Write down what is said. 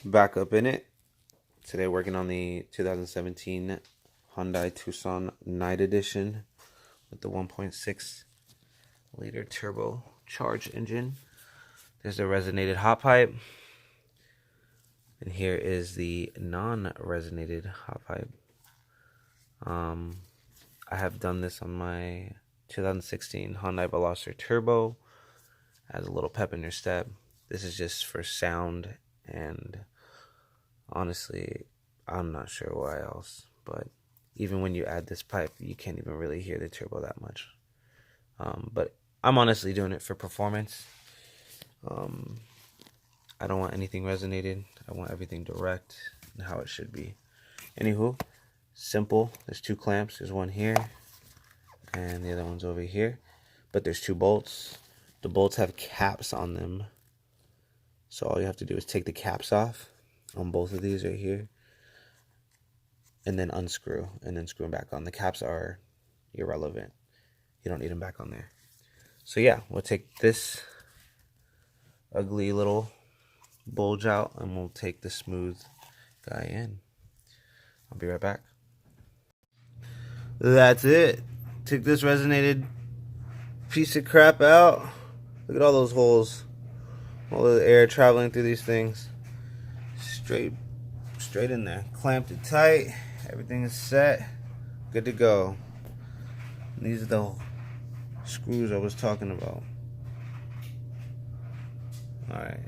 Back up in it. Today working on the 2017 Hyundai Tucson Night Edition with the 1.6 liter turbo charged engine. There's the resonated hot pipe. And here is the non-resonated hot pipe. I have done this on my 2016 Hyundai Veloster Turbo. Has a little pep in your step. This is just for sound, and honestly, I'm not sure why else. But even when you add this pipe, you can't even really hear the turbo that much. But I'm honestly doing it for performance. I don't want anything resonated. I want everything direct and how it should be. Anywho, simple. There's two clamps. There's one here, and the other one's over here. But there's two bolts. The bolts have caps on them. So all you have to do is take the caps off on both of these right here, and then unscrew, and then screw them back on. The caps are irrelevant. You don't need them back on there. So yeah, we'll take this ugly little bulge out, and we'll take the smooth guy in. I'll be right back. That's it. Took this resonated piece of crap out. Look at all those holes. All the air traveling through these things. Straight in there. Clamped it tight. Everything is set. Good to go. And these are the screws I was talking about. Alright.